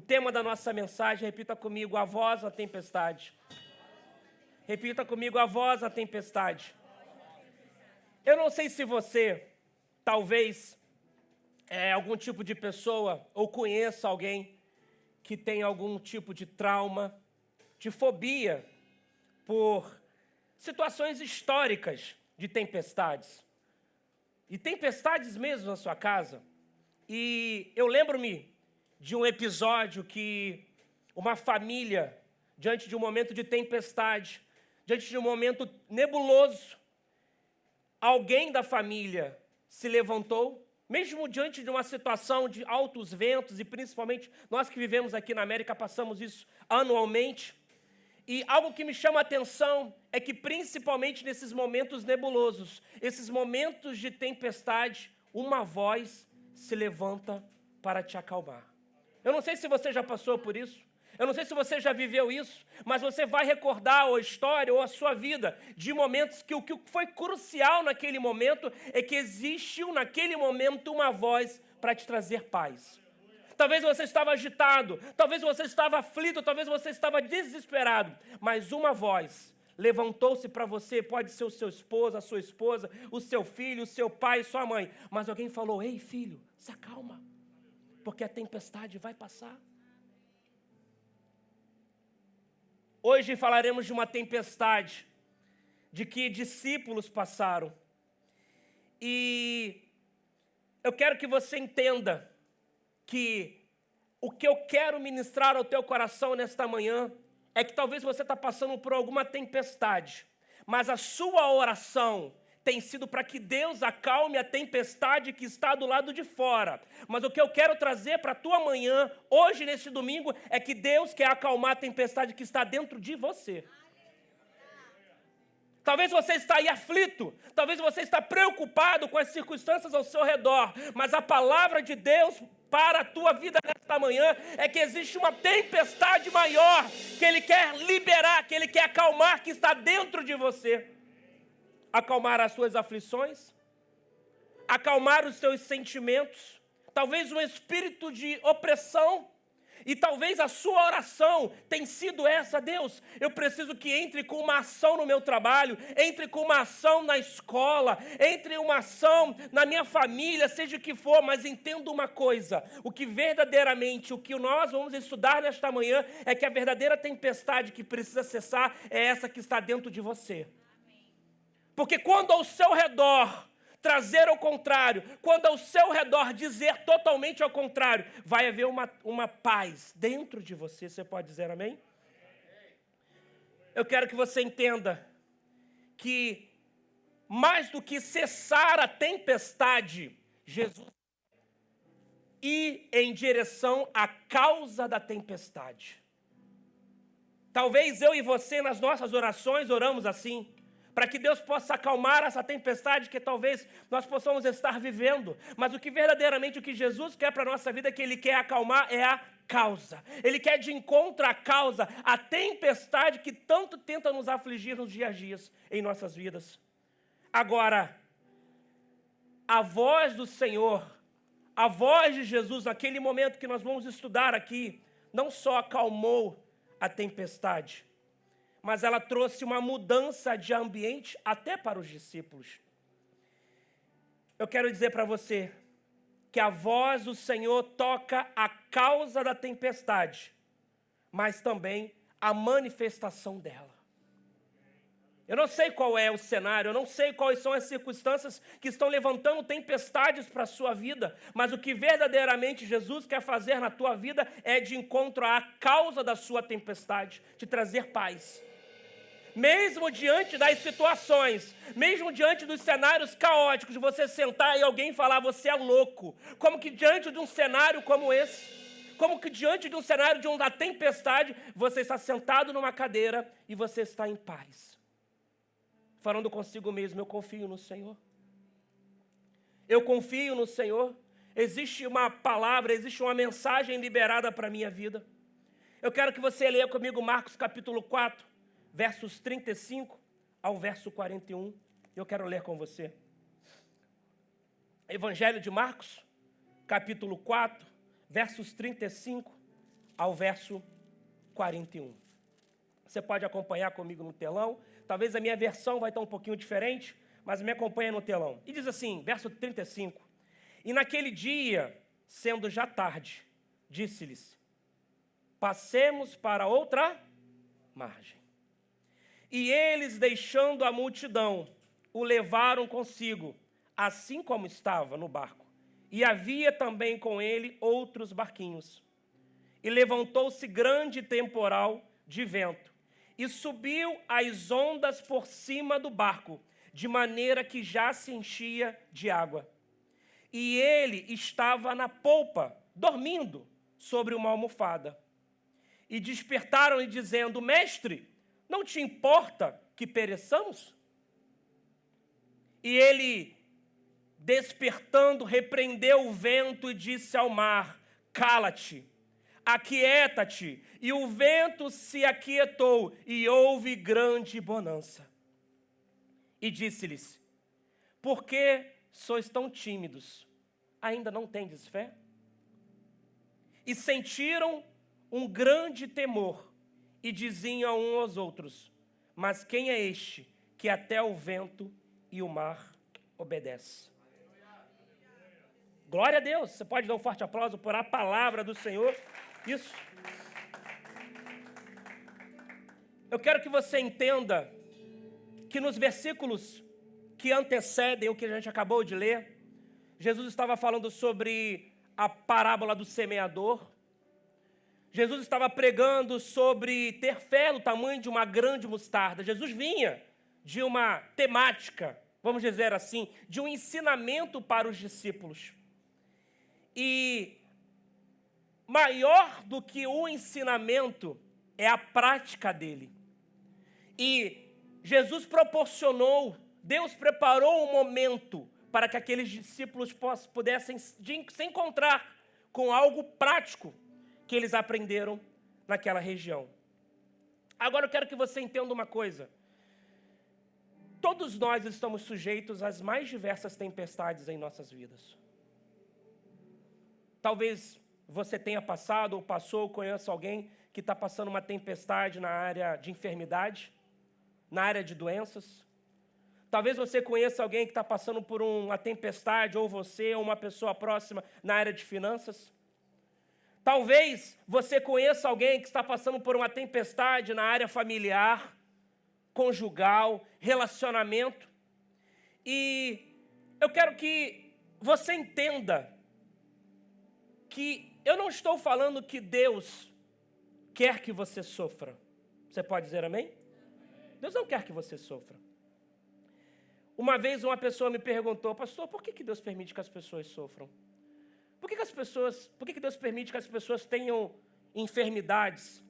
tema da nossa mensagem, repita comigo, a voz da tempestade. Repita comigo, a voz da tempestade. Eu não sei se você, talvez, é algum tipo de pessoa ou conheça alguém que tem algum tipo de trauma, de fobia por situações históricas de tempestades. E tempestades mesmo na sua casa. E eu lembro-me de um episódio que uma família, diante de um momento de tempestade, diante de um momento nebuloso, alguém da família se levantou, mesmo diante de uma situação de altos ventos, e principalmente nós que vivemos aqui na América passamos isso anualmente, e algo que me chama a atenção é que principalmente nesses momentos nebulosos, esses momentos de tempestade, uma voz se levanta para te acalmar. Eu não sei se você já passou por isso, eu não sei se você já viveu isso, mas você vai recordar a história ou a sua vida de momentos que o que foi crucial naquele momento é que existiu naquele momento uma voz para te trazer paz. Talvez você estava agitado, talvez você estava aflito, talvez você estava desesperado, mas uma voz levantou-se para você, pode ser o seu esposo, a sua esposa, o seu filho, o seu pai, sua mãe, mas alguém falou, ei filho, se acalma, porque a tempestade vai passar. Hoje falaremos de uma tempestade, de que discípulos passaram, e eu quero que você entenda que o que eu quero ministrar ao teu coração nesta manhã é que talvez você está passando por alguma tempestade, mas a sua oração tem sido para que Deus acalme a tempestade que está do lado de fora. Mas o que eu quero trazer para a tua manhã, hoje, neste domingo, é que Deus quer acalmar a tempestade que está dentro de você. Talvez você está aí aflito, talvez você está preocupado com as circunstâncias ao seu redor, mas a palavra de Deus para a tua vida nesta manhã é que existe uma tempestade maior que Ele quer liberar, que Ele quer acalmar, que está dentro de você. Acalmar as suas aflições, acalmar os seus sentimentos, talvez um espírito de opressão, e talvez a sua oração tenha sido essa, Deus, eu preciso que entre com uma ação no meu trabalho, entre com uma ação na escola, entre uma ação na minha família, seja o que for, mas entenda uma coisa, o que verdadeiramente, o que nós vamos estudar nesta manhã, é que a verdadeira tempestade que precisa cessar é essa que está dentro de você. Porque quando ao seu redor trazer ao contrário, quando ao seu redor dizer totalmente ao contrário, vai haver uma paz dentro de você. Você pode dizer amém? Eu quero que você entenda que mais do que cessar a tempestade, Jesus ir em direção à causa da tempestade. Talvez eu e você nas nossas orações oramos assim, para que Deus possa acalmar essa tempestade que talvez nós possamos estar vivendo. Mas o que verdadeiramente, o que Jesus quer para a nossa vida, que Ele quer acalmar, é a causa. Ele quer de encontro à causa, a tempestade que tanto tenta nos afligir nos dias a dias em nossas vidas. Agora, a voz do Senhor, a voz de Jesus, naquele momento que nós vamos estudar aqui, não só acalmou a tempestade, mas ela trouxe uma mudança de ambiente até para os discípulos. Eu quero dizer para você que a voz do Senhor toca a causa da tempestade, mas também a manifestação dela. Eu não sei qual é o cenário, eu não sei quais são as circunstâncias que estão levantando tempestades para a sua vida, mas o que verdadeiramente Jesus quer fazer na tua vida é de encontro à causa da sua tempestade, te trazer paz. Mesmo diante das situações, mesmo diante dos cenários caóticos, de você sentar e alguém falar, você é louco. Como que diante de um cenário como esse, como que diante de um cenário de uma tempestade, você está sentado numa cadeira e você está em paz. Falando consigo mesmo, eu confio no Senhor. Eu confio no Senhor. Existe uma palavra, existe uma mensagem liberada para a minha vida. Eu quero que você leia comigo Marcos capítulo 4, versos 35 ao verso 41. Eu quero ler com você. Evangelho de Marcos, capítulo 4, versos 35 ao verso 41. Você pode acompanhar comigo no telão. Talvez a minha versão vai estar um pouquinho diferente, mas me acompanha no telão. E diz assim, verso 35. E naquele dia, sendo já tarde, disse-lhes, passemos para outra margem. E eles, deixando a multidão, o levaram consigo, assim como estava no barco. E havia também com ele outros barquinhos. E levantou-se grande temporal de vento, e subiu as ondas por cima do barco, de maneira que já se enchia de água. E ele estava na polpa, dormindo sobre uma almofada. E despertaram-lhe dizendo, mestre, não te importa que pereçamos? E ele, despertando, repreendeu o vento e disse ao mar, cala-te, aquieta-te. E o vento se aquietou e houve grande bonança. E disse-lhes, por que sois tão tímidos? Ainda não tendes fé? E sentiram um grande temor e diziam uns aos outros, mas quem é este que até o vento e o mar obedece? Glória a Deus. Você pode dar um forte aplauso por a palavra do Senhor. Isso. Eu quero que você entenda que nos versículos que antecedem o que a gente acabou de ler, Jesus estava falando sobre a parábola do semeador. Jesus estava pregando sobre ter fé no tamanho de uma grande mostarda. Jesus vinha de uma temática, vamos dizer assim, de um ensinamento para os discípulos. E maior do que o ensinamento é a prática dele. E Jesus proporcionou, Deus preparou um momento para que aqueles discípulos pudessem se encontrar com algo prático que eles aprenderam naquela região. Agora eu quero que você entenda uma coisa. Todos nós estamos sujeitos às mais diversas tempestades em nossas vidas. Talvez você tenha passado ou passou, ou conheça alguém que está passando uma tempestade na área de enfermidade, na área de doenças. Talvez você conheça alguém que está passando por uma tempestade, ou você, ou uma pessoa próxima, na área de finanças. Talvez você conheça alguém que está passando por uma tempestade na área familiar, conjugal, relacionamento. E eu quero que você entenda que eu não estou falando que Deus quer que você sofra. Você pode dizer amém? Deus não quer que você sofra. Uma vez uma pessoa me perguntou, pastor, por que Deus permite que as pessoas sofram? Por que Deus permite que as pessoas tenham enfermidades?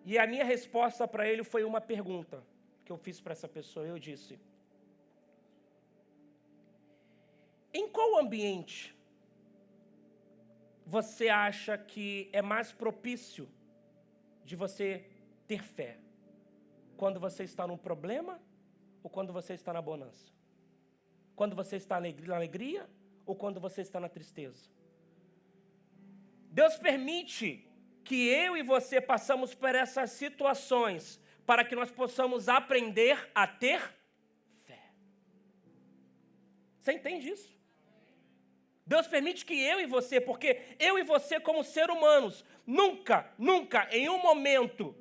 E a minha resposta para ele foi uma pergunta que eu fiz para essa pessoa. Eu disse, em qual ambiente você acha que é mais propício de você ter fé? Quando você está num problema ou quando você está na bonança? Quando você está na alegria ou quando você está na tristeza? Deus permite que eu e você passamos por essas situações para que nós possamos aprender a ter fé. Você entende isso? Deus permite que eu e você, porque eu e você como ser humanos, nunca, em um momento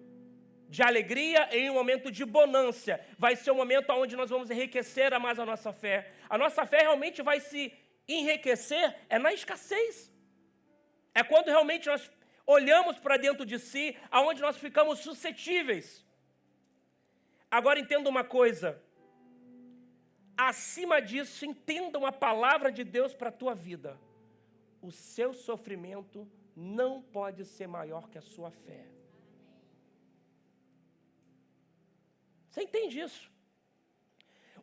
de alegria, em um momento de bonança, vai ser um momento onde nós vamos enriquecer a mais a nossa fé. A nossa fé realmente vai se enriquecer na escassez. É quando realmente nós olhamos para dentro de si, aonde nós ficamos suscetíveis. Agora entenda uma coisa. Acima disso, entenda uma palavra de Deus para a tua vida. O seu sofrimento não pode ser maior que a sua fé. Você entende isso?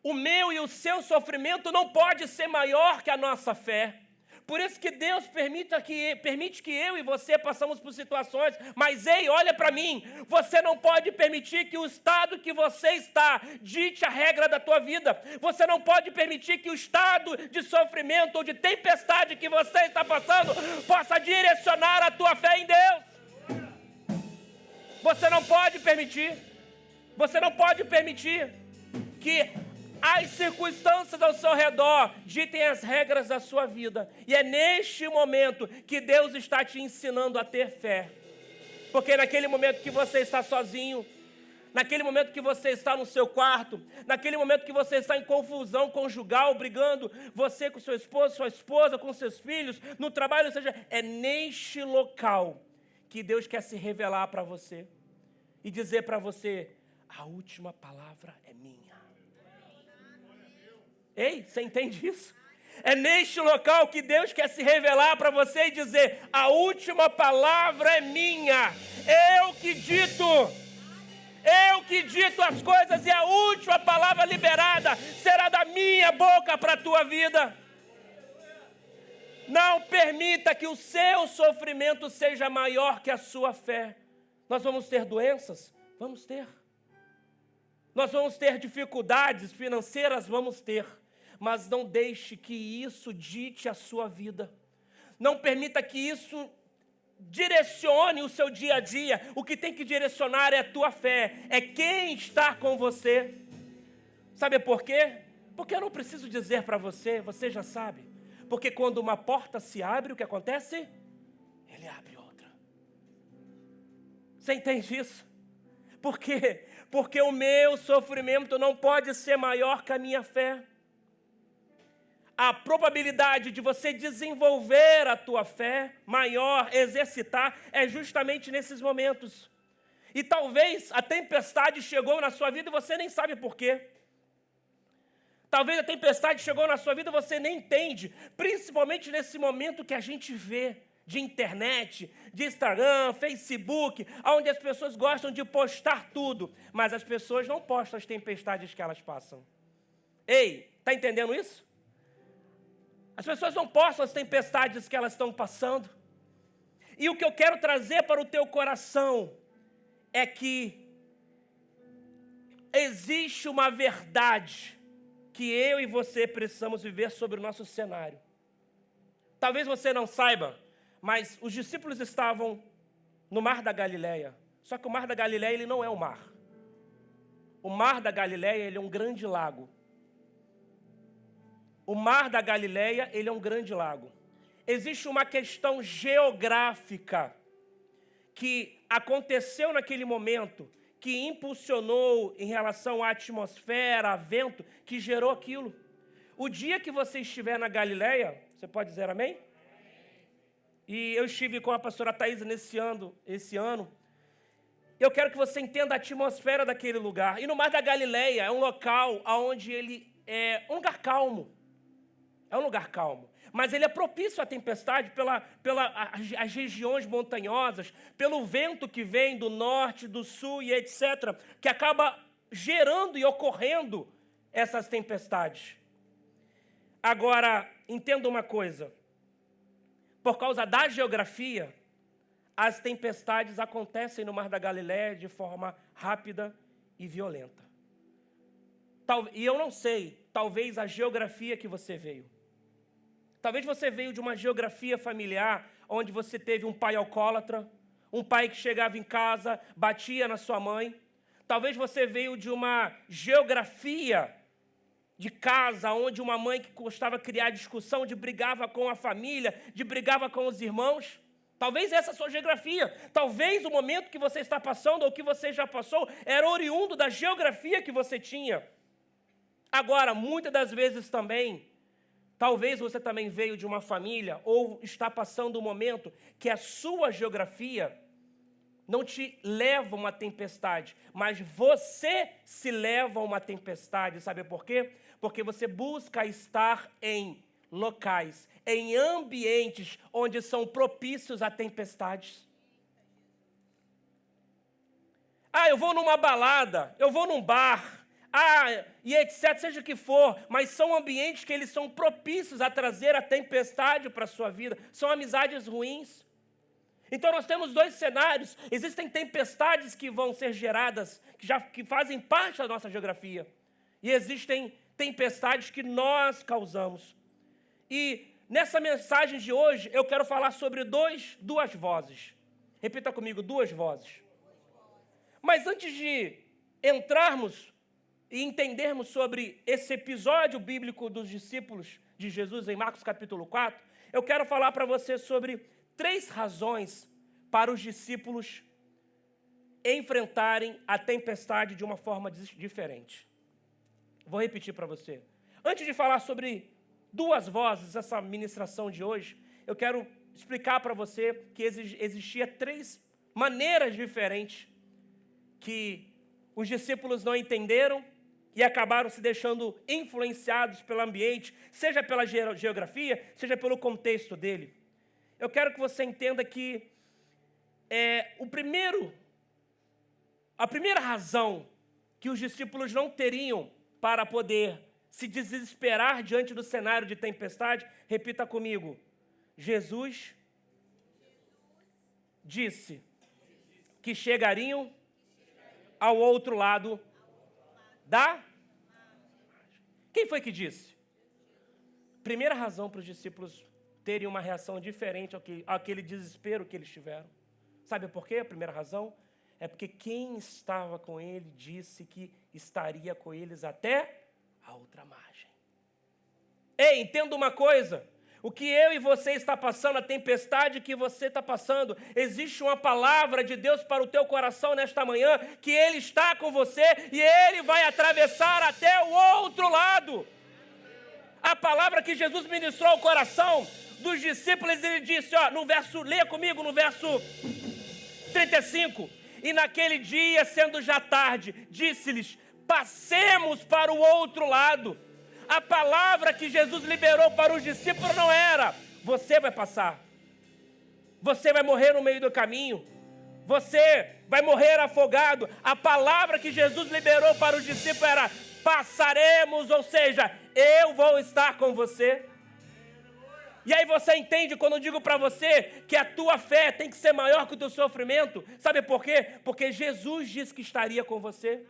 O meu e o seu sofrimento não pode ser maior que a nossa fé. Por isso que Deus permite que eu e você passamos por situações, mas ei, olha para mim, você não pode permitir que o estado que você está dite a regra da tua vida. Você não pode permitir que o estado de sofrimento ou de tempestade que você está passando possa direcionar a tua fé em Deus. Você não pode permitir. Você não pode permitir que as circunstâncias ao seu redor ditem as regras da sua vida. E é neste momento que Deus está te ensinando a ter fé. Porque naquele momento que você está sozinho, naquele momento que você está no seu quarto, naquele momento que você está em confusão conjugal, brigando, você com seu esposo, sua esposa, com seus filhos, no trabalho, ou seja, é neste local que Deus quer se revelar para você e dizer para você: a última palavra é minha. Ei, você entende isso? É neste local que Deus quer se revelar para você e dizer: a última palavra é minha. Eu que dito as coisas, e a última palavra liberada será da minha boca para a tua vida. Não permita que o seu sofrimento seja maior que a sua fé. Nós vamos ter doenças? Vamos ter. Nós vamos ter dificuldades financeiras? Vamos ter. Mas não deixe que isso dite a sua vida. Não permita que isso direcione o seu dia a dia. O que tem que direcionar é a tua fé. É quem está com você. Sabe por quê? Porque eu não preciso dizer para você, você já sabe. Porque quando uma porta se abre, o que acontece? Ele abre outra. Você entende isso? Por quê? Porque o meu sofrimento não pode ser maior que a minha fé. A probabilidade de você desenvolver a tua fé maior, exercitar, é justamente nesses momentos. E talvez a tempestade chegou na sua vida e você nem sabe por quê. Talvez a tempestade chegou na sua vida e você nem entende, principalmente nesse momento que a gente vê de internet, de Instagram, Facebook, onde as pessoas gostam de postar tudo, mas as pessoas não postam as tempestades que elas passam. Ei, está entendendo isso? As pessoas não postam as tempestades que elas estão passando. E o que eu quero trazer para o teu coração é que existe uma verdade que eu e você precisamos viver sobre o nosso cenário. Talvez você não saiba, mas os discípulos estavam no Mar da Galileia. Só que o Mar da Galileia, ele não é um mar. O Mar da Galileia, ele é um grande lago. O Mar da Galileia, ele é um grande lago. Existe uma questão geográfica que aconteceu naquele momento, que impulsionou em relação à atmosfera, a vento, que gerou aquilo. O dia que você estiver na Galileia, você pode dizer amém? E eu estive com a pastora Thaís esse ano. Eu quero que você entenda a atmosfera daquele lugar. E no Mar da Galileia é um local onde ele é um lugar calmo. É um lugar calmo. Mas ele é propício à tempestade as regiões montanhosas, pelo vento que vem do norte, do sul e etc., que acaba gerando e ocorrendo essas tempestades. Agora, entenda uma coisa. Por causa da geografia, as tempestades acontecem no Mar da Galileia de forma rápida e violenta. E eu não sei, talvez a geografia que você veio. Talvez você veio de uma geografia familiar, onde você teve um pai alcoólatra, um pai que chegava em casa, batia na sua mãe. Talvez você veio de uma geografia de casa, onde uma mãe que gostava de criar discussão, de brigava com a família, de brigava com os irmãos. Talvez essa é a sua geografia. Talvez o momento que você está passando, ou que você já passou, era oriundo da geografia que você tinha. Agora, muitas das vezes também, talvez você também veio de uma família, ou está passando um momento que a sua geografia não te leva a uma tempestade, mas você se leva a uma tempestade. Sabe por quê? Porque você busca estar em locais, em ambientes onde são propícios a tempestades. Eu vou numa balada, eu vou num bar, e etc, seja o que for, mas são ambientes que eles são propícios a trazer a tempestade para a sua vida, são amizades ruins. Então nós temos dois cenários. Existem tempestades que vão ser geradas, que fazem parte da nossa geografia, e existem tempestades que nós causamos. E nessa mensagem de hoje eu quero falar sobre duas vozes. Repita comigo, duas vozes. Mas antes de entrarmos e entendermos sobre esse episódio bíblico dos discípulos de Jesus em Marcos capítulo 4, eu quero falar para você sobre 3 razões para os discípulos enfrentarem a tempestade de uma forma diferente. Vou repetir para você. Antes de falar sobre 2 vozes, essa ministração de hoje, eu quero explicar para você que existia 3 maneiras diferentes que os discípulos não entenderam e acabaram se deixando influenciados pelo ambiente, seja pela geografia, seja pelo contexto dele. Eu quero que você entenda que a primeira razão que os discípulos não teriam para poder se desesperar diante do cenário de tempestade, repita comigo, Jesus disse que chegariam ao outro lado da... Quem foi que disse? Primeira razão para os discípulos terem uma reação diferente àquele desespero que eles tiveram. Sabe por quê? A primeira razão é porque quem estava com ele disse que estaria com eles até a outra margem. Ei, entenda uma coisa. O que eu e você está passando, a tempestade que você está passando, existe uma palavra de Deus para o teu coração nesta manhã, que Ele está com você e Ele vai atravessar até o outro lado. A palavra que Jesus ministrou ao coração dos discípulos, Ele disse, leia comigo no verso 35, e naquele dia, sendo já tarde, disse-lhes, passemos para o outro lado. A palavra que Jesus liberou para os discípulos não era, você vai passar, você vai morrer no meio do caminho, você vai morrer afogado. A palavra que Jesus liberou para os discípulos era, passaremos, ou seja, eu vou estar com você. E aí você entende quando eu digo para você que a tua fé tem que ser maior que o teu sofrimento? Sabe por quê? Porque Jesus disse que estaria com você.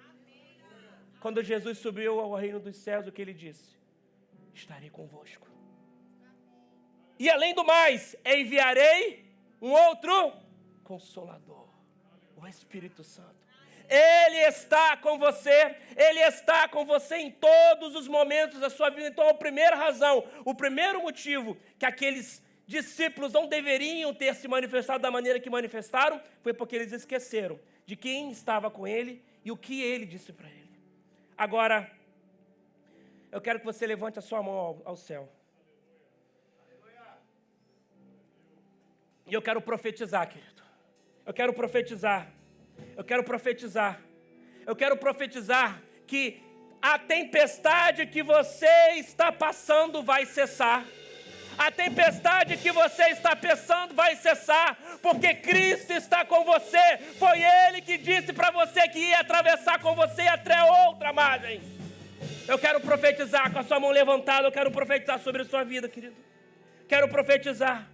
Quando Jesus subiu ao reino dos céus, o que ele disse? Estarei convosco. E além do mais, enviarei um outro Consolador, o Espírito Santo. Ele está com você, Ele está com você em todos os momentos da sua vida. Então a primeira razão, o primeiro motivo que aqueles discípulos não deveriam ter se manifestado da maneira que manifestaram, foi porque eles esqueceram de quem estava com ele e o que ele disse para ele. Agora, eu quero que você levante a sua mão ao céu. E eu quero profetizar, querido. Eu quero profetizar que a tempestade que você está passando vai cessar. A tempestade que você está passando vai cessar, porque Cristo está com você. Foi Ele que disse para você que ia atravessar com você até outra margem. Eu quero profetizar com a sua mão levantada, eu quero profetizar sobre a sua vida, querido. Quero profetizar.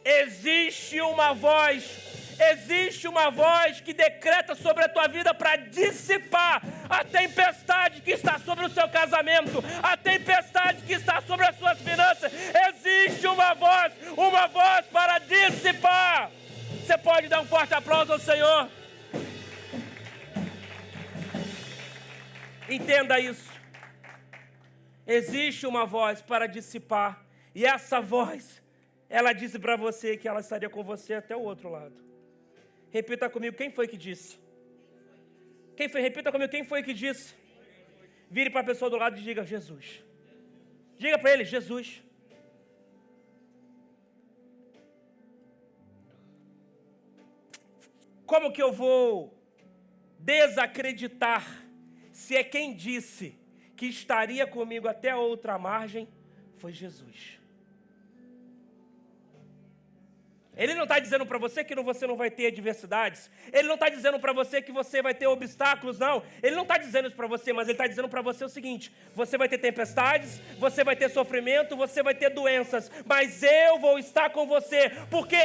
Existe uma voz que decreta sobre a tua vida para dissipar a tempestade que está sobre o seu casamento, a tempestade que está sobre as suas finanças. Existe uma voz para dissipar. Você pode dar um forte aplauso ao Senhor? Entenda isso. Existe uma voz para dissipar, e essa voz, ela disse para você que ela estaria com você até o outro lado. Repita comigo, quem foi que disse? Repita comigo, quem foi que disse? Vire para a pessoa do lado e diga, Jesus. Diga para ele, Jesus. Como que eu vou desacreditar se é quem disse que estaria comigo até a outra margem foi Jesus? Ele não está dizendo para você que você não vai ter adversidades. Ele não está dizendo para você que você vai ter obstáculos, não. Ele não está dizendo isso para você, mas ele está dizendo para você o seguinte: você vai ter tempestades, você vai ter sofrimento, você vai ter doenças, mas eu vou estar com você, porque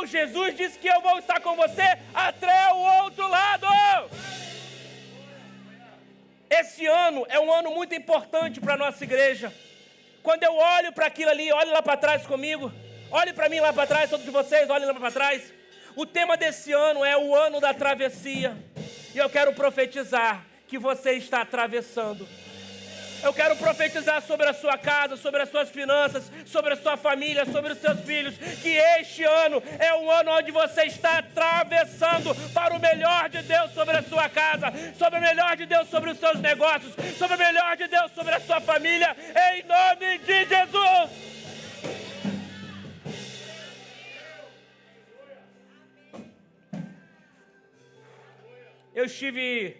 Jesus disse que eu vou estar com você até o outro lado. Esse ano é um ano muito importante para a nossa igreja. Quando eu olho para aquilo ali, olhe lá para trás comigo. Olhe para mim lá para trás, todos vocês, olhem lá para trás. O tema desse ano é o ano da travessia. E eu quero profetizar que você está atravessando. Eu quero profetizar sobre a sua casa, sobre as suas finanças, sobre a sua família, sobre os seus filhos, que este ano é um ano onde você está atravessando para o melhor de Deus sobre a sua casa, sobre o melhor de Deus sobre os seus negócios, sobre o melhor de Deus sobre a sua família, em nome de Jesus. Eu estive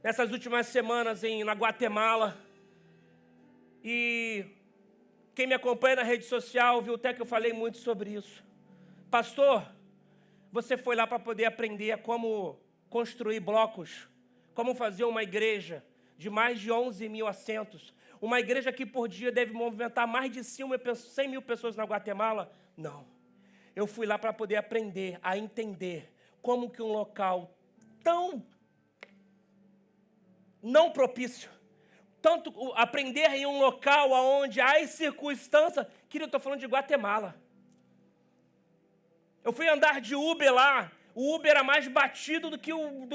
nessas últimas semanas na Guatemala. E quem me acompanha na rede social viu até que eu falei muito sobre isso. Pastor, você foi lá para poder aprender a como construir blocos, como fazer uma igreja de mais de 11 mil assentos, uma igreja que por dia deve movimentar mais de 100 mil pessoas na Guatemala? Não. Eu fui lá para poder aprender a entender como que um local tão não propício, tanto aprender em um local onde há as circunstâncias, que eu estou falando de Guatemala. Eu fui andar de Uber lá, o Uber era mais batido do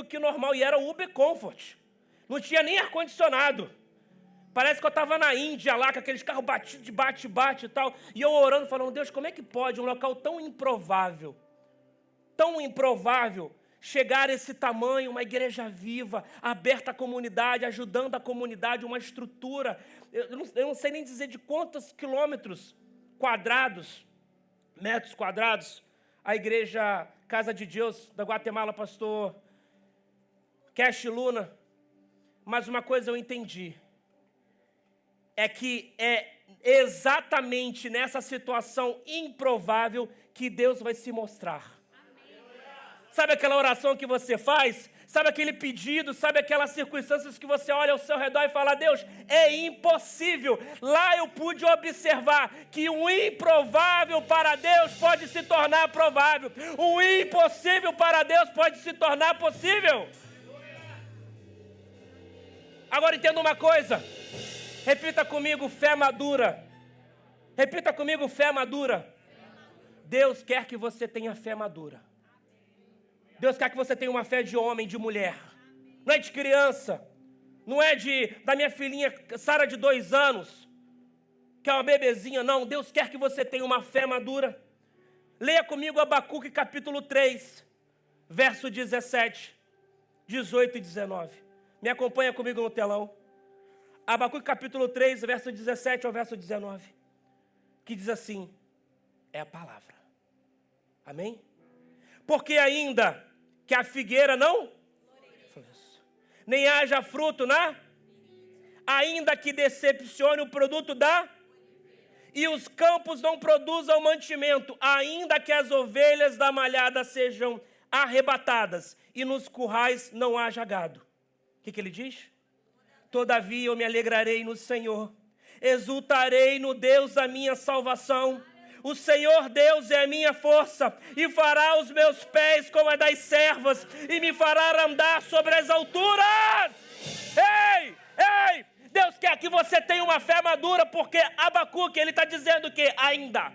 que normal, e era o Uber Comfort. Não tinha nem ar-condicionado. Parece que eu estava na Índia lá, com aqueles carros batidos de bate e tal, e eu orando, falando, Deus, como é que pode um local tão improvável, chegar a esse tamanho, uma igreja viva, aberta à comunidade, ajudando a comunidade, uma estrutura, eu não sei nem dizer de quantos metros quadrados, a igreja Casa de Deus da Guatemala, pastor Cash Luna. Mas uma coisa eu entendi, é que é exatamente nessa situação improvável que Deus vai se mostrar. Sabe aquela oração que você faz? Sabe aquele pedido? Sabe aquelas circunstâncias que você olha ao seu redor e fala, Deus, é impossível. Lá eu pude observar que o improvável para Deus pode se tornar provável. O impossível para Deus pode se tornar possível. Agora entenda uma coisa. Repita comigo, fé madura. Repita comigo, fé madura. Deus quer que você tenha fé madura. Deus quer que você tenha uma fé de homem, de mulher. Não é de criança. Não é da minha filhinha Sara de 2 anos, que é uma bebezinha. Não, Deus quer que você tenha uma fé madura. Leia comigo Abacuque capítulo 3, verso 17, 18 e 19. Me acompanha comigo no telão. Abacuque capítulo 3, verso 17 ao verso 19. Que diz assim, é a palavra. Amém? Porque ainda que a figueira não floresça, nem haja fruto ainda que decepcione o produto e os campos não produzam mantimento, ainda que as ovelhas da malhada sejam arrebatadas e nos currais não haja gado. O que ele diz? Todavia eu me alegrarei no Senhor, exultarei no Deus da minha salvação. O Senhor Deus é a minha força, e fará os meus pés como a das servas, e me fará andar sobre as alturas. Ei! Deus quer que você tenha uma fé madura, porque Abacuque, ele está dizendo que ainda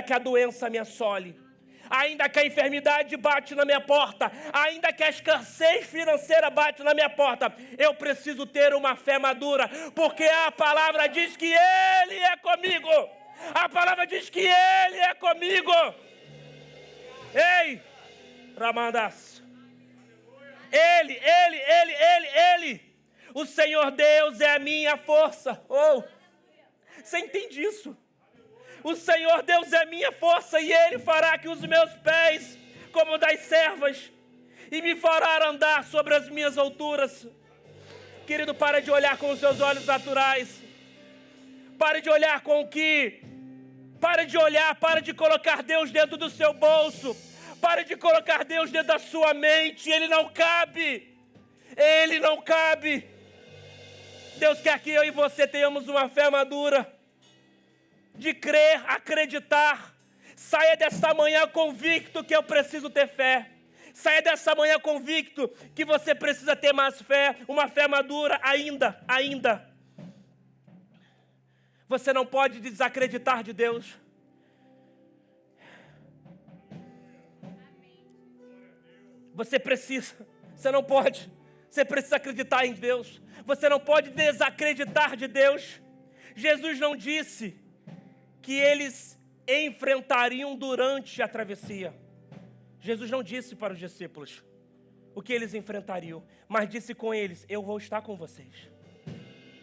que a doença me assole, ainda que a enfermidade bate na minha porta, ainda que a escassez financeira bate na minha porta, eu preciso ter uma fé madura, porque a palavra diz que Ele é comigo. A palavra diz que Ele é comigo. Ei, Ramandas. Ele. O Senhor Deus é a minha força. Oh, você entende isso? O Senhor Deus é a minha força e Ele fará que os meus pés, como das servas, e me fará andar sobre as minhas alturas. Querido, para de olhar com os seus olhos naturais. Pare de olhar para de colocar Deus dentro do seu bolso. Pare de colocar Deus dentro da sua mente. Ele não cabe. Deus quer que eu e você tenhamos uma fé madura, de crer, acreditar. Saia desta manhã convicto que eu preciso ter fé. Saia dessa manhã convicto que você precisa ter mais fé, uma fé madura ainda. Você não pode desacreditar de Deus. Você não pode. Você precisa acreditar em Deus. Você não pode desacreditar de Deus. Jesus não disse que eles enfrentariam durante a travessia. Jesus não disse para os discípulos o que eles enfrentariam, mas disse com eles: eu vou estar com vocês.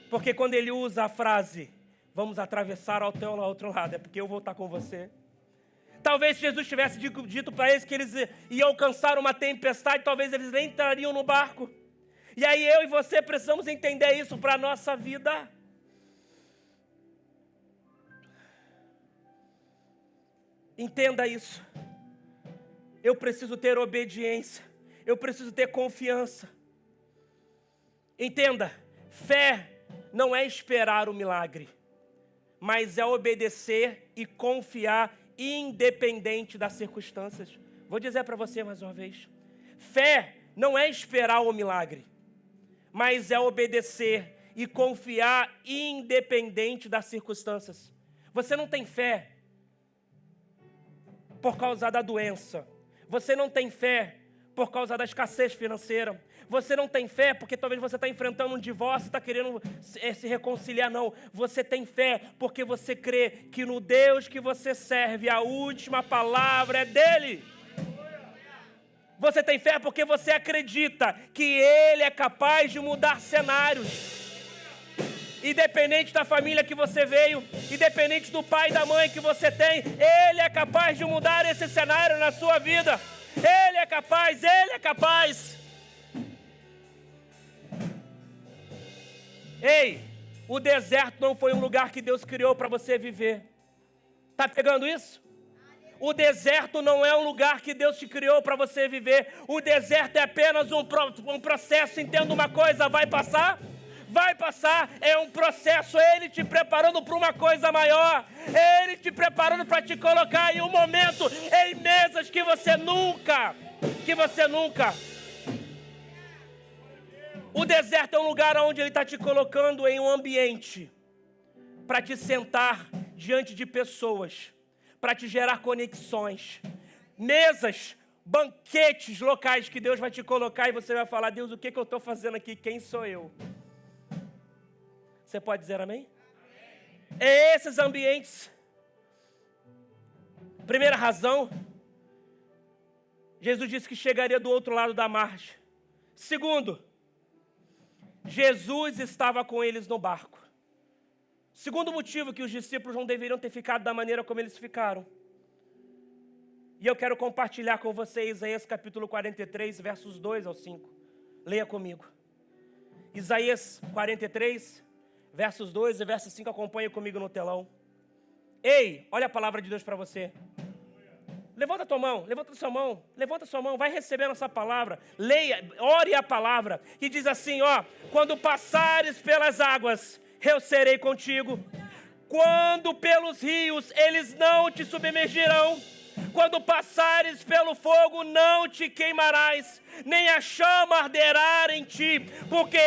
Porque quando ele usa a frase, vamos atravessar ao teu outro lado, é porque eu vou estar com você. Talvez se Jesus tivesse dito para eles que eles iam alcançar uma tempestade, talvez eles nem entrariam no barco. E aí eu e você precisamos entender isso para a nossa vida. Entenda isso. Eu preciso ter obediência. Eu preciso ter confiança. Entenda, fé não é esperar o milagre, mas é obedecer e confiar independente das circunstâncias. Vou dizer para você mais uma vez. Fé não é esperar o milagre, mas é obedecer e confiar independente das circunstâncias. Você não tem fé por causa da doença. Você não tem fé por causa da escassez financeira. Você não tem fé porque talvez você está enfrentando um divórcio e está querendo se reconciliar. Não, você tem fé porque você crê que no Deus que você serve, a última palavra é dele. Você tem fé porque você acredita que Ele é capaz de mudar cenários. Independente da família que você veio, independente do pai e da mãe que você tem, Ele é capaz de mudar esse cenário na sua vida. Ele é capaz, Ele é capaz. Ei, o deserto não foi um lugar que Deus criou para você viver. Tá pegando isso? O deserto não é um lugar que Deus te criou para você viver. O deserto é apenas um processo. Entenda uma coisa, vai passar? Vai passar, é um processo. Ele te preparando para uma coisa maior. Ele te preparando para te colocar em um momento, em mesas que você nunca. O deserto é um lugar onde Ele está te colocando em um ambiente para te sentar diante de pessoas, para te gerar conexões, mesas, banquetes locais que Deus vai te colocar e você vai falar: Deus, o que eu estou fazendo aqui? Quem sou eu? Você pode dizer amém? É esses ambientes. Primeira razão, Jesus disse que chegaria do outro lado da margem. Segundo, Jesus estava com eles no barco. Segundo motivo que os discípulos não deveriam ter ficado da maneira como eles ficaram. E eu quero compartilhar com vocês Isaías capítulo 43, versos 2 ao 5. Leia comigo. Isaías 43, versos 2 e verso 5, acompanhe comigo no telão. Ei, olha a palavra de Deus para você. Levanta a tua mão, levanta sua mão, vai recebendo essa palavra. Leia, ore a palavra. E diz assim, ó: quando passares pelas águas, eu serei contigo. Quando pelos rios, eles não te submergirão. Quando passares pelo fogo, não te queimarás, nem a chama arderá em ti, porque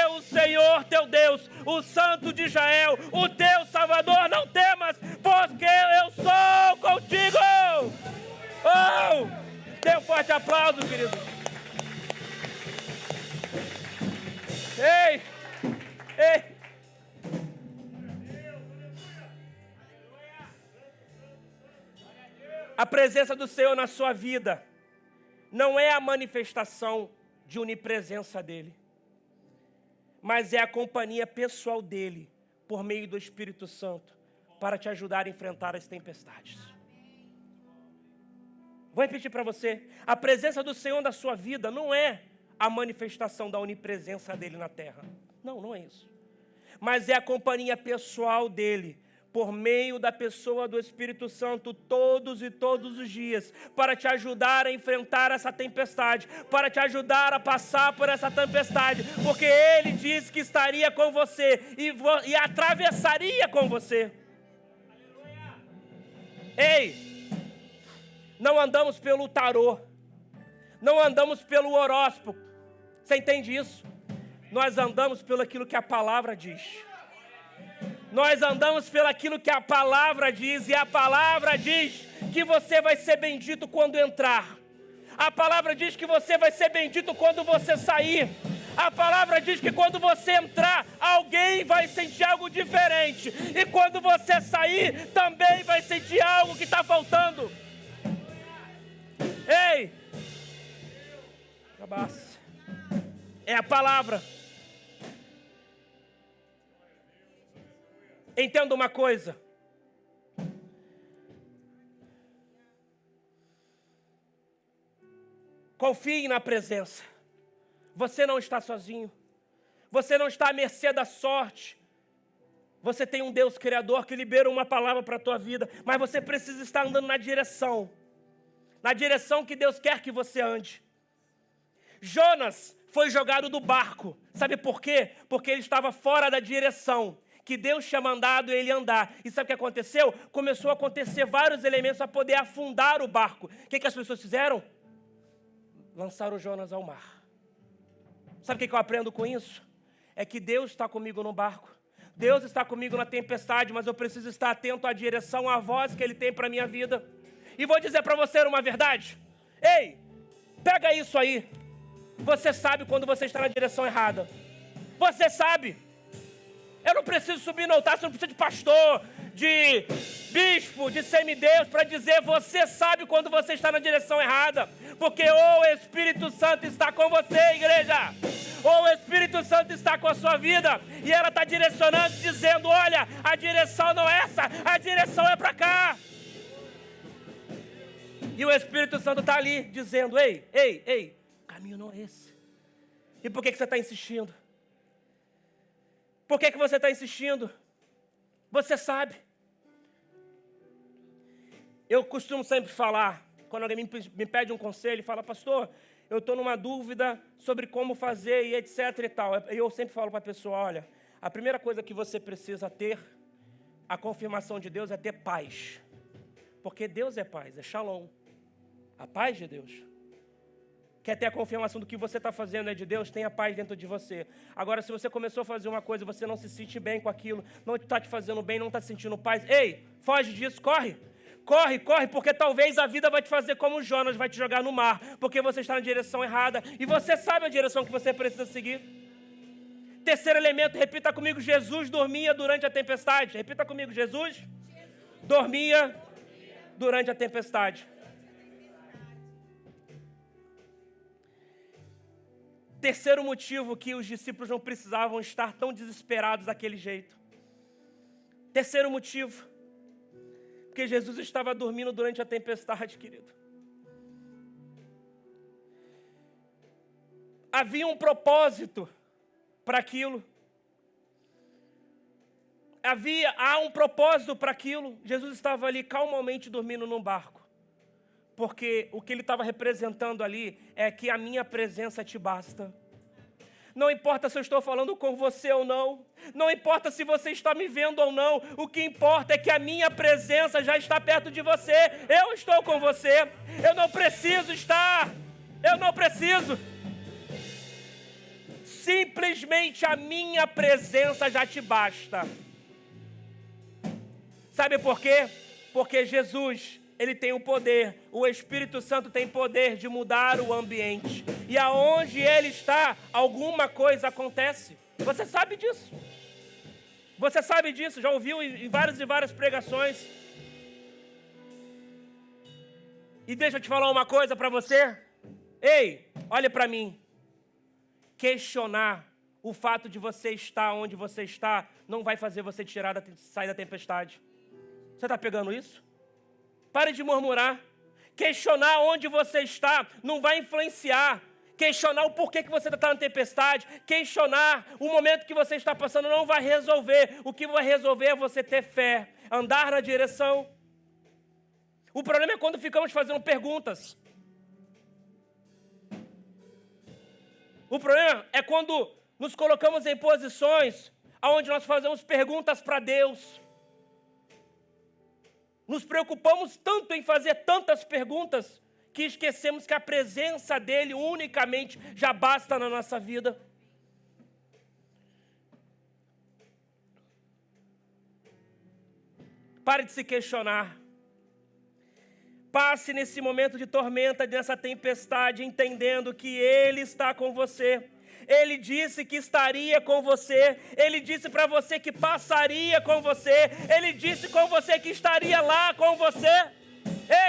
eu, Senhor teu Deus, o Santo de Israel, o teu Salvador, não temas, porque eu sou contigo. Oh! Dê um forte aplauso, querido. Ei! Ei! A presença do Senhor na sua vida não é a manifestação de onipresença dEle, mas é a companhia pessoal dEle, por meio do Espírito Santo, para te ajudar a enfrentar as tempestades. Vou repetir para você: a presença do Senhor na sua vida não é a manifestação da onipresença dEle na terra. Não, não é isso. Mas é a companhia pessoal dEle, por meio da pessoa do Espírito Santo, todos os dias, para te ajudar a enfrentar essa tempestade, para te ajudar a passar por essa tempestade, porque Ele disse que estaria com você e atravessaria com você. Ei! Não andamos pelo tarô, não andamos pelo horóscopo, você entende isso? Nós andamos pelo aquilo que a palavra diz. Nós andamos pelo aquilo que a palavra diz, e a palavra diz que você vai ser bendito quando entrar. A palavra diz que você vai ser bendito quando você sair. A palavra diz que quando você entrar, alguém vai sentir algo diferente. E quando você sair, também vai sentir algo que está faltando. Ei! É a palavra. Entenda uma coisa. Confie na presença. Você não está sozinho. Você não está à mercê da sorte. Você tem um Deus Criador que libera uma palavra para a tua vida. Mas você precisa estar andando na direção. Na direção que Deus quer que você ande. Jonas foi jogado do barco. Sabe por quê? Porque ele estava fora da direção que Deus tinha mandado ele andar. E sabe o que aconteceu? Começou a acontecer vários elementos para poder afundar o barco. O que as pessoas fizeram? Lançaram Jonas ao mar. Sabe o que eu aprendo com isso? É que Deus está comigo no barco. Deus está comigo na tempestade, mas eu preciso estar atento à direção, à voz que Ele tem para a minha vida. E vou dizer para você uma verdade. Ei, pega isso aí. Você sabe quando você está na direção errada. Você sabe. Eu não preciso subir no altar, você não precisa de pastor, de bispo, de semideus para dizer, você sabe quando você está na direção errada. Porque ou o Espírito Santo está com você, igreja, ou o Espírito Santo está com a sua vida, e ela está direcionando, dizendo, olha, a direção não é essa, a direção é para cá. E o Espírito Santo está ali, dizendo, ei, o caminho não é esse. E por que você está insistindo? Por que você está insistindo? Você sabe. Eu costumo sempre falar, quando alguém me pede um conselho, fala, pastor, eu estou numa dúvida sobre como fazer e etc e tal. Eu sempre falo para a pessoa, olha, a primeira coisa que você precisa ter, a confirmação de Deus é ter paz. Porque Deus é paz, é shalom. A paz de Deus. Quer ter a confirmação do que você está fazendo é de Deus? Tenha paz dentro de você. Agora, se você começou a fazer uma coisa e você não se sente bem com aquilo, não está te fazendo bem, não está sentindo paz, ei, foge disso, corre. Corre, porque talvez a vida vai te fazer como Jonas, vai te jogar no mar, porque você está na direção errada e você sabe a direção que você precisa seguir. Terceiro elemento, repita comigo, Jesus dormia durante a tempestade. Repita comigo, Jesus dormia durante a tempestade. Terceiro motivo que os discípulos não precisavam estar tão desesperados daquele jeito. Terceiro motivo, porque Jesus estava dormindo durante a tempestade, querido. Havia um propósito para aquilo. Há um propósito para aquilo. Jesus estava ali calmamente dormindo num barco. Porque o que ele estava representando ali é que a minha presença te basta. Não importa se eu estou falando com você ou não. Não importa se você está me vendo ou não. O que importa é que a minha presença já está perto de você. Eu estou com você. Eu não preciso estar. Eu não preciso. Simplesmente a minha presença já te basta. Sabe por quê? Porque Jesus, Ele tem o poder, o Espírito Santo tem poder de mudar o ambiente. E aonde Ele está, alguma coisa acontece. Você sabe disso. Você sabe disso, já ouviu em várias e várias pregações. E deixa eu te falar uma coisa para você. Ei, olha para mim. Questionar o fato de você estar onde você está não vai fazer você sair da tempestade. Você está pegando isso? Pare de murmurar. Questionar onde você está não vai influenciar. Questionar o porquê que você está na tempestade. Questionar o momento que você está passando não vai resolver. O que vai resolver é você ter fé. Andar na direção. O problema é quando ficamos fazendo perguntas. O problema é quando nos colocamos em posições onde nós fazemos perguntas para Deus. Nos preocupamos tanto em fazer tantas perguntas que esquecemos que a presença dEle unicamente já basta na nossa vida. Pare de se questionar. Passe nesse momento de tormenta, nessa tempestade, entendendo que Ele está com você. Ele disse que estaria com você. Ele disse para você que passaria com você. Ele disse com você que estaria lá com você.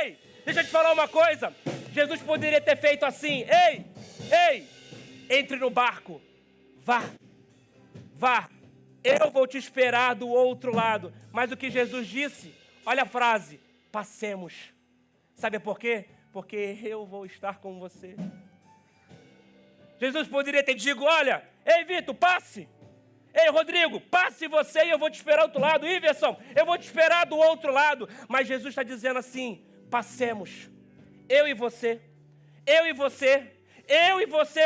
Ei, deixa eu te falar uma coisa. Jesus poderia ter feito assim. Ei, entre no barco. Vá. Eu vou te esperar do outro lado. Mas o que Jesus disse, olha a frase, passemos. Sabe por quê? Porque eu vou estar com você. Jesus poderia ter dito, olha, ei Vitor, passe. Ei Rodrigo, passe você e eu vou te esperar do outro lado. Iverson, eu vou te esperar do outro lado. Mas Jesus está dizendo assim, passemos. Eu e você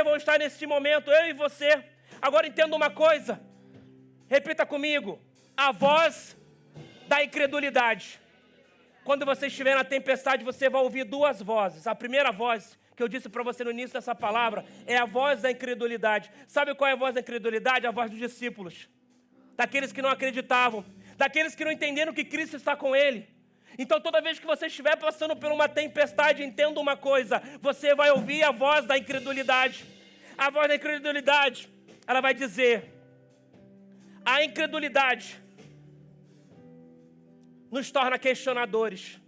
vão estar nesse momento, eu e você. Agora entenda uma coisa, repita comigo, a voz da incredulidade. Quando você estiver na tempestade, você vai ouvir duas vozes. A primeira voz, que eu disse para você no início dessa palavra, é a voz da incredulidade. Sabe qual é a voz da incredulidade? A voz dos discípulos. Daqueles que não acreditavam. Daqueles que não entenderam que Cristo está com ele. Então toda vez que você estiver passando por uma tempestade, entenda uma coisa. Você vai ouvir a voz da incredulidade. A voz da incredulidade, ela vai dizer, a incredulidade nos torna questionadores.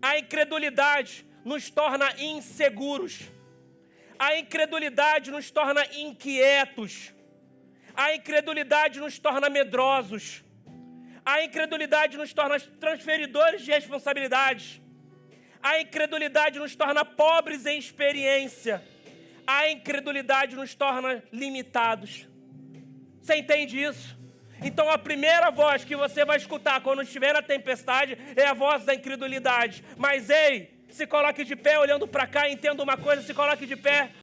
A incredulidade nos torna inseguros. A incredulidade nos torna inquietos. A incredulidade nos torna medrosos. A incredulidade nos torna transferidores de responsabilidades. A incredulidade nos torna pobres em experiência. A incredulidade nos torna limitados. Você entende isso? Então a primeira voz que você vai escutar quando estiver na tempestade é a voz da incredulidade. Mas ei, se coloque de pé olhando para cá, entenda uma coisa, se coloque de pé.